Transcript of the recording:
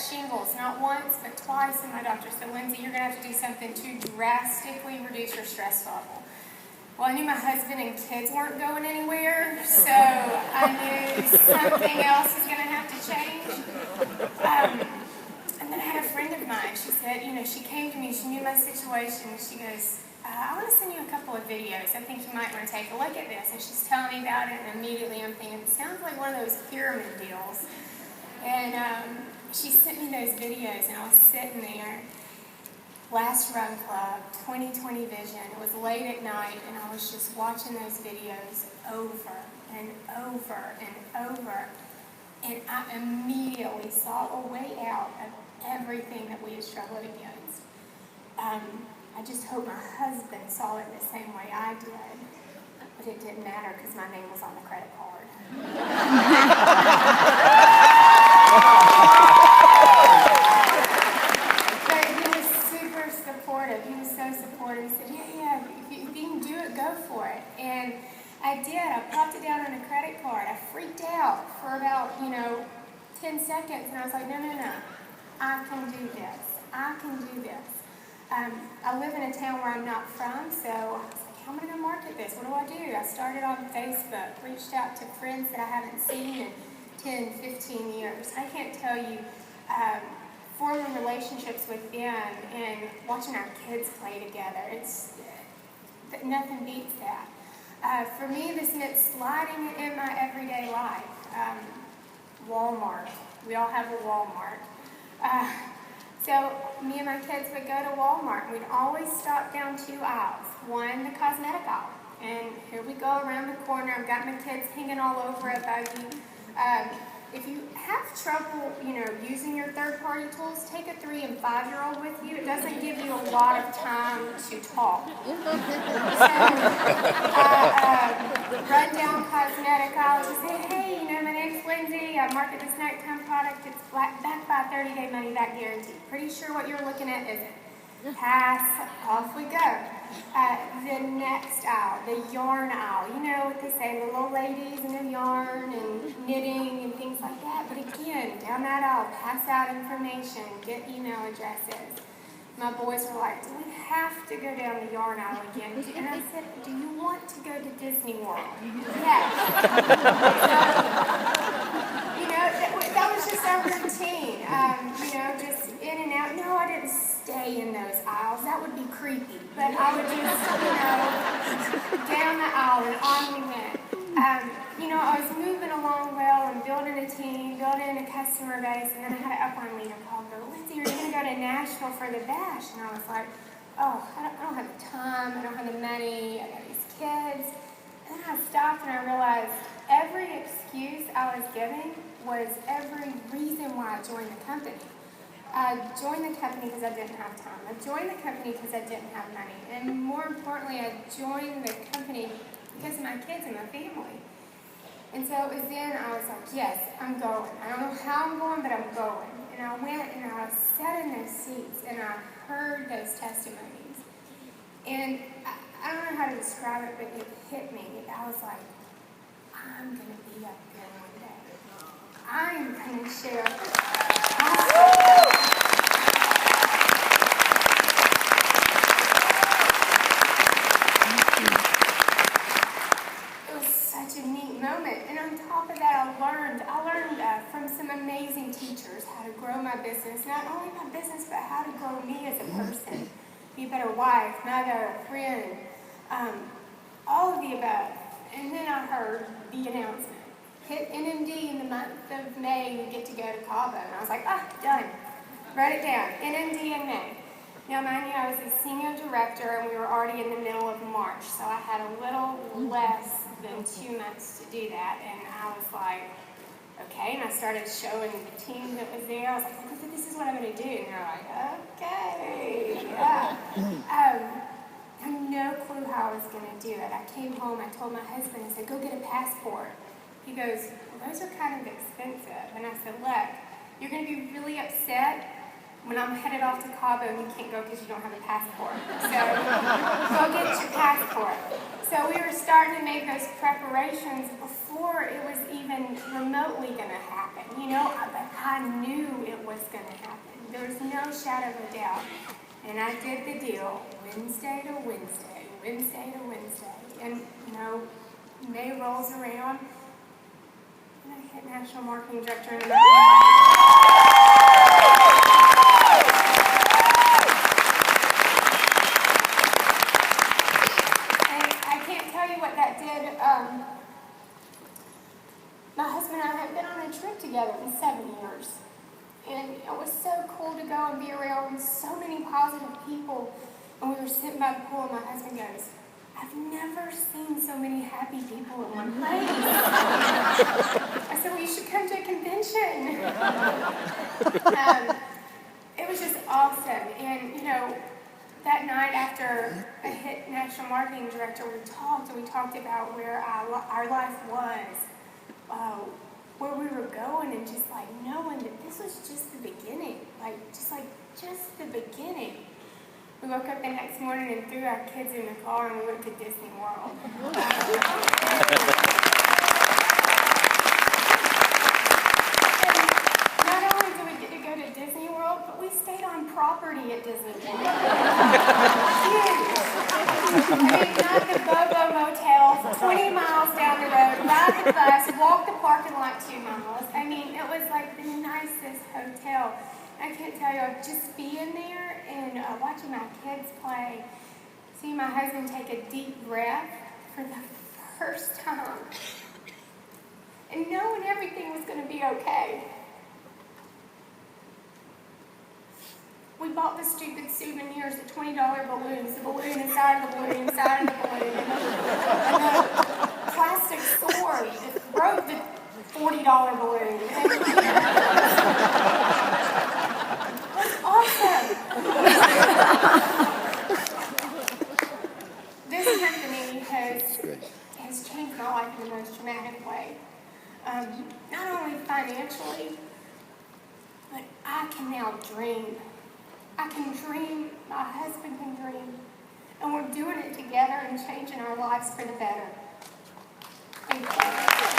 shingles, not once, but twice, and my doctor said, Lindsay, you're going to have to do something to drastically reduce your stress level. Well, I knew my husband and kids weren't going anywhere, so I knew something else was going to have to change. And then I had a friend of mine, she said, she came to me, she knew my situation, and she goes, I want to send you a couple of videos. I think you might want to take a look at this. And she's telling me about it, and immediately I'm thinking, it sounds like one of those pyramid deals. And she sent me those videos, and I was sitting there, Last Run Club, 2020 Vision. It was late at night, and I was just watching those videos over and over and over. And I immediately saw a way out of everything that we had struggled against. I just hope my husband saw it the same way I did, but it didn't matter because my name was on the credit card. But he was super supportive. He was so supportive. He said, yeah, if you can do it, go for it. And I did. I popped it down on a credit card. I freaked out for about, 10 seconds, and I was like, no. I can do this. I can do this. I live in a town where I'm not from, so I was like, how am I going to market this? What do? I started on Facebook, reached out to friends that I haven't seen in 10, 15 years. I can't tell you, forming relationships with them and watching our kids play together, nothing beats that. For me, this meant sliding it in my everyday life. Walmart. We all have a Walmart. So me and my kids would go to Walmart, and we'd always stop down 2 aisles. One, the cosmetic aisle. And here we go around the corner. I've got my kids hanging all over a buggy. If you have trouble, using your third-party tools, take a 3- and 5-year-old with you. It doesn't give you a lot of time to talk. So, run down cosmetic aisle, just say, hey, my name's Lindsay. I market this nighttime product. It's backed by 30-day money-back guarantee. Pretty sure what you're looking at isn't. Pass, off we go. The next aisle, the yarn aisle. You know what they say, the little ladies and their yarn and knitting and things like that. But again, down that aisle, pass out information, get email addresses. My boys were like, do we have to go down the yarn aisle again? And I said, do you want to go to Disney World? Yes. So, that was just our routine. Just in and out. No, I didn't stay in those aisles. That would be creepy. But I would just, down the aisle and on we went. I was moving along well and building a team, building a customer base, and then I had an upline leader call and go, Lindsay, you're going to go to Nashville for the bash. And I was like, I don't have the time, I don't have the money, I got these kids. And then I stopped and I realized every excuse I was giving was every reason why I joined the company. I joined the company because I didn't have time. I joined the company because I didn't have money. And more importantly, I joined the company because of my kids and my family. And so it was then I was like, yes, I'm going. I don't know how I'm going, but I'm going. And I went and I sat in those seats and I heard those testimonies. And I don't know how to describe it, but it hit me. I was like, I'm going to be up there one day. I'm going to share. It was such a neat moment. And on top of that, I learned from some amazing teachers how to grow my business. Not only my business, but how to grow me as a person. Be a better wife, mother, friend, all of the above. And then I heard the announcement. Hit NMD in the month of May, we get to go to Cabo. And I was like, done. Wrote it down, NMD in May. Now, mind you, I was a senior director, and we were already in the middle of March, so I had a little less than 2 months to do that. And I was like, okay. And I started showing the team that was there. I was like, look, this is what I'm going to do. And they're like, okay, yeah. I had no clue how I was going to do it. I came home, I told my husband, I said, go get a passport. He goes, well, those are kind of expensive. And I said, look, you're going to be really upset when I'm headed off to Cabo and you can't go because you don't have a passport. So go get your passport. So So we were starting to make those preparations before it was even remotely going to happen, but I knew it was going to happen. There was no shadow of a doubt. And I did the deal Wednesday to Wednesday, Wednesday to Wednesday. And, May rolls around, and I hit National Marketing Director. And I can't tell you what that did. My husband and I have been on a trip together in 7 years. And it was so cool to go and be around so many positive people. And we were sitting by the pool, and my husband goes, I've never seen so many happy people in one place. I said, well, you should come to a convention. It was just awesome. And, that night after I hit National Marketing Director, we talked about where our life was, where we were going, and just knowing that this was just the beginning, just the beginning. We woke up the next morning and threw our kids in the car, and we went to Disney World. And not only did we get to go to Disney World, but we stayed on property at Disney World. Huge. Not the Bobo Motel, 20 miles down the road, ride the bus, walk the parking lot 2 miles. It was like the nicest hotel. I can't tell you, just being there and watching my kids play, seeing my husband take a deep breath for the first time, and knowing everything was going to be okay. We bought the stupid souvenirs, the $20 balloons, the balloon inside of the balloon, inside of the balloon, and the plastic sword that broke the $40 balloon. Awesome. This company has changed my life in the most dramatic way. Not only financially, but I can now dream. I can dream, my husband can dream, and we're doing it together and changing our lives for the better. Thank you.